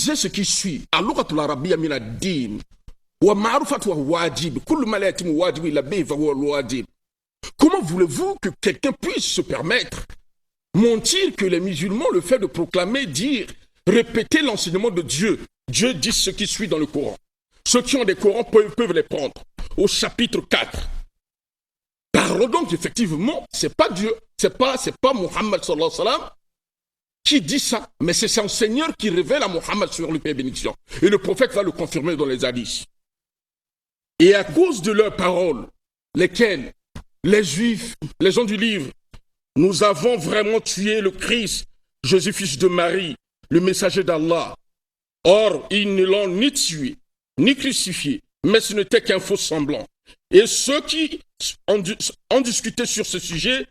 disait ce qui suit. Al-lughatul arabiyya min ad-din wa ma'rifatu wa wajib. Kullu ma la yatimu wajib illa bihi fa huwa wajib. Comment voulez-vous que quelqu'un puisse se permettre mentir que les musulmans, le fait de proclamer, dire, répéter l'enseignement de Dieu. Dieu dit ce qui suit dans le Coran. Ceux qui ont des Corans peuvent les prendre. Au chapitre 4. Alors donc, effectivement, c'est pas Dieu, c'est pas Mohammed sallallahu alayhi wa sallam qui dit ça, mais c'est son Seigneur qui révèle à Mohammed sur le paix et bénédiction. Et le prophète va le confirmer dans les hadiths. Et à cause de leurs paroles, lesquelles les Juifs, les gens du livre, nous avons vraiment tué le Christ, Jésus fils de Marie, le messager d'Allah. Or, ils ne l'ont ni tué, ni crucifié, mais ce n'était qu'un faux semblant. Et ceux qui ont discuté sur ce sujet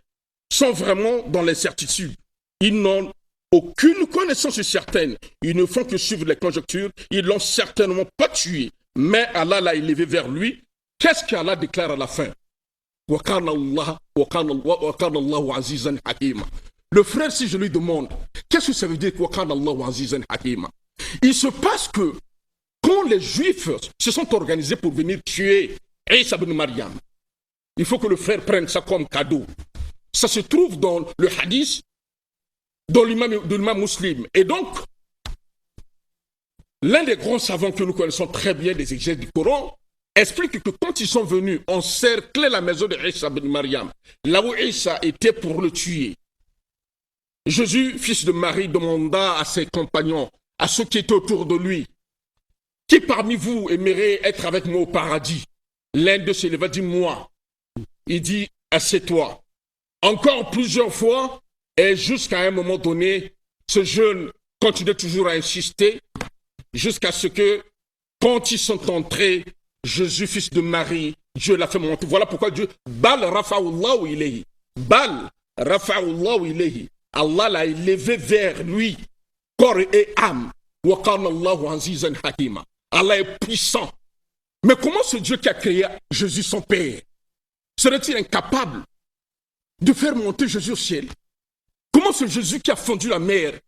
sont vraiment dans l'incertitude. Ils n'ont aucune connaissance certaine. Ils ne font que suivre les conjectures. Ils ne l'ont certainement pas tué. Mais Allah l'a élevé vers lui. Qu'est-ce qu'Allah déclare à la fin? Le frère, si je lui demande, qu'est-ce que ça veut dire? Il se passe que quand les Juifs se sont organisés pour venir tuer Isa ibn Maryam, il faut que le frère prenne ça comme cadeau. Ça se trouve dans le hadith de l'imam Muslim. Et donc, l'un des grands savants que nous connaissons très bien des exégètes du Coran explique que quand ils sont venus encercler la maison de Isa ibn Maryam, là où Isa était pour le tuer, Jésus, fils de Marie, demanda à ses compagnons, à ceux qui étaient autour de lui, qui parmi vous aimerait être avec moi au paradis? L'un d'eux se leva, dit moi. Il dit, assieds-toi. Encore plusieurs fois, et jusqu'à un moment donné, ce jeune continuait toujours à insister, jusqu'à ce que, quand ils sont entrés, Jésus, fils de Marie, Dieu l'a fait monter. Voilà pourquoi Dieu, Bal rafa'ullahu ilayhi. Bal rafa'ullahu ilayhi. Allah l'a élevé vers lui, corps et âme. Wa kana Allahu azizan hakima. Allah est puissant. Mais comment ce Dieu qui a créé Jésus, son Père, serait-il incapable de faire monter Jésus au ciel? Comment ce Jésus qui a fondu la mer,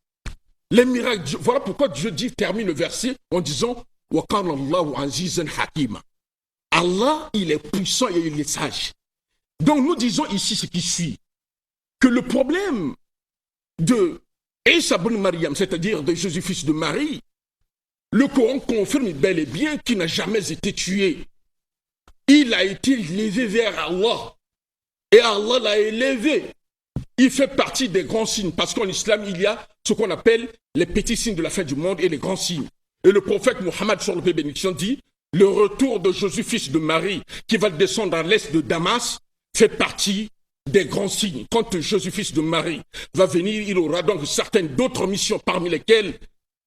les miracles, voilà pourquoi Dieu dit, termine le verset en disant wa kana Allahu azizan hakima. Allah, il est puissant et il est sage. Donc nous disons ici ce qui suit, que le problème de Isa ibn Maryam, c'est-à-dire de Jésus fils de Marie, le Coran confirme bel et bien qu'il n'a jamais été tué. Il a été élevé vers Allah. Et Allah l'a élevé. Il fait partie des grands signes. Parce qu'en islam, il y a ce qu'on appelle les petits signes de la fin du monde et les grands signes. Et le prophète Mohammed sur le paix et bénédiction dit, le retour de Jésus fils de Marie, qui va descendre à l'est de Damas, fait partie des grands signes. Quand Jésus fils de Marie va venir, il aura donc certaines d'autres missions, parmi lesquelles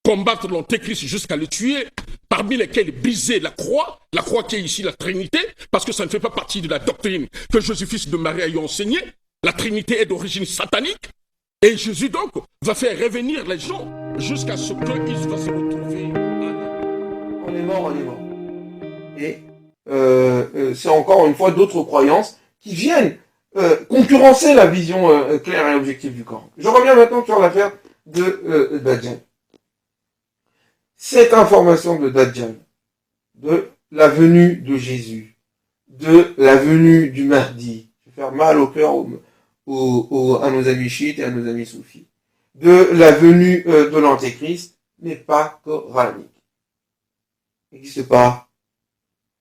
combattre l'antéchrist jusqu'à le tuer, parmi lesquels briser la croix qui est ici la Trinité, parce que ça ne fait pas partie de la doctrine que Jésus fils de Marie a eu enseigné. La Trinité est d'origine satanique, et Jésus donc va faire revenir les gens jusqu'à ce qu'ils vont se retrouver. On est mort. Et c'est encore une fois d'autres croyances qui viennent concurrencer la vision claire et objective du Coran. Je reviens maintenant sur l'affaire de Dajjal. Cette information de Dajjal, de la venue de Jésus, de la venue du Mahdi, je vais faire mal au cœur à nos amis chiites et à nos amis soufis, de la venue de l'Antéchrist, n'est pas coranique. Il n'existe pas.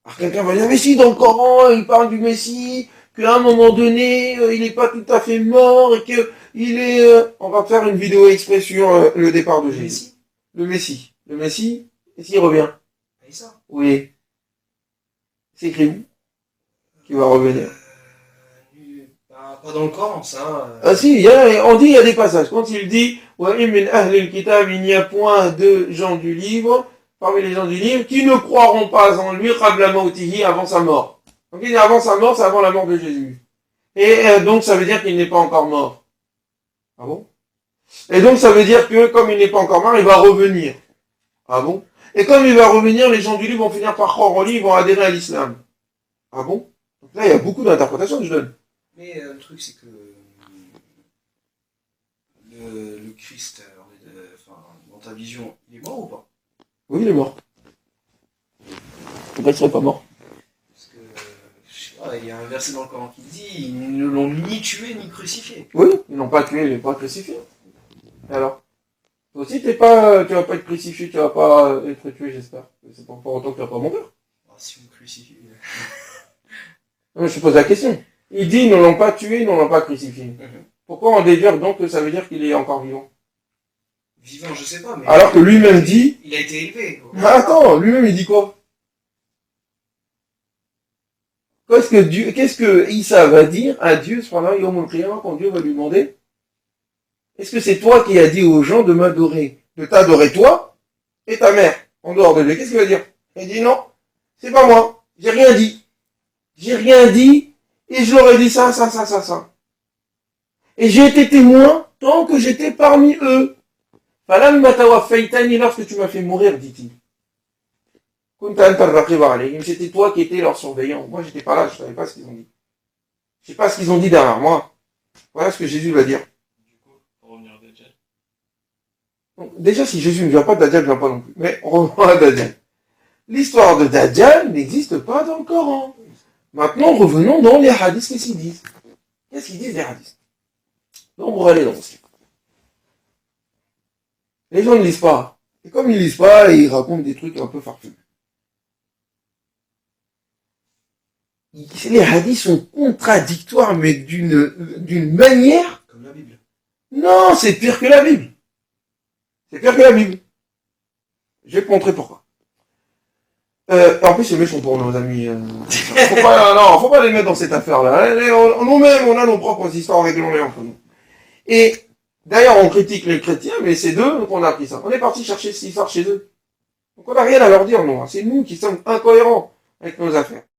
Alors quelqu'un va dire, mais si dans le Coran, il parle du Messie, qu'à un moment donné, il n'est pas tout à fait mort, et qu'il est... On va faire une vidéo exprès sur le départ de Jésus. Le Messie, est-ce qu'il revient? Oui. C'est écrit où qu'il va revenir? Pas dans le Coran, ça. Ah si, on dit il y a des passages. Quand il dit wa min ahli al-kitab, il n'y a point de gens du livre, parmi les gens du livre, qui ne croiront pas en lui qabla mautihi, avant sa mort. Donc il dit avant sa mort, c'est avant la mort de Jésus. Et donc ça veut dire qu'il n'est pas encore mort. Ah bon? Et donc ça veut dire que comme il n'est pas encore mort, il va revenir. Ah bon? Et comme il va revenir, les gens du livre vont finir par croire en lui, ils vont adhérer à l'islam. Ah bon? Donc là, il y a beaucoup d'interprétations que je donne. Mais le truc, c'est que le Christ, dans ta vision, il est mort ou pas? Oui, il est mort. Pourquoi il serait pas mort? Parce que, je sais pas, il y a un verset dans le Coran qui dit ils ne l'ont ni tué ni crucifié. Oui, ils l'ont pas tué, il n'est pas crucifié. Et alors? Toi aussi, tu vas pas être crucifié, tu vas pas être tué, j'espère. C'est pas pour autant que tu vas pas mourir. Ah, si on me crucifie. Je te pose la question. Il dit, ils ne l'ont pas tué, ils ne l'ont pas crucifié. Pourquoi en déduire donc que ça veut dire qu'il est encore vivant? Vivant, je sais pas, mais. Alors que lui-même dit... Il a été élevé. Attends, lui-même il dit quoi? Qu'est-ce que Issa va dire à Dieu, cependant, Yom Al-Qiyamah, quand Dieu va lui demander? Est-ce que c'est toi qui as dit aux gens de m'adorer, de t'adorer toi et ta mère, en dehors de Dieu? Qu'est-ce qu'il va dire? Il dit non, c'est pas moi, j'ai rien dit. J'ai rien dit, et je leur ai dit ça. Et j'ai été témoin tant que j'étais parmi eux. Falam matawa faitani, lorsque tu m'as fait mourir, dit-il. C'était toi qui étais leur surveillant. Moi, j'étais pas là, je savais pas ce qu'ils ont dit. Je sais pas ce qu'ils ont dit derrière moi. Voilà ce que Jésus va dire. Du coup, pour revenir à Dajjal. Donc, déjà, si Jésus ne vient pas, Dajjal ne vient pas non plus. Mais on revoit à Dajjal. L'histoire de Dajjal n'existe pas dans le Coran. Maintenant, revenons dans les hadiths, qu'est-ce qu'ils disent? Qu'est-ce qu'ils disent les hadiths? Donc, on va aller dans ce livre. Les gens ne lisent pas. Et comme ils ne lisent pas, ils racontent des trucs un peu farfelus. Les hadiths sont contradictoires, mais d'une manière... Comme la Bible. Non, c'est pire que la Bible. C'est pire que la Bible. Je vais te montrer pourquoi. En plus, c'est méchant pour nos amis. Faut pas les mettre dans cette affaire-là. Nous-mêmes, on a nos propres histoires, réglons-les entre nous. Et d'ailleurs, on critique les chrétiens, mais c'est d'eux qu'on a appris ça. On est parti chercher cette histoire chez eux. Donc on n'a rien à leur dire, nous. C'est nous qui sommes incohérents avec nos affaires.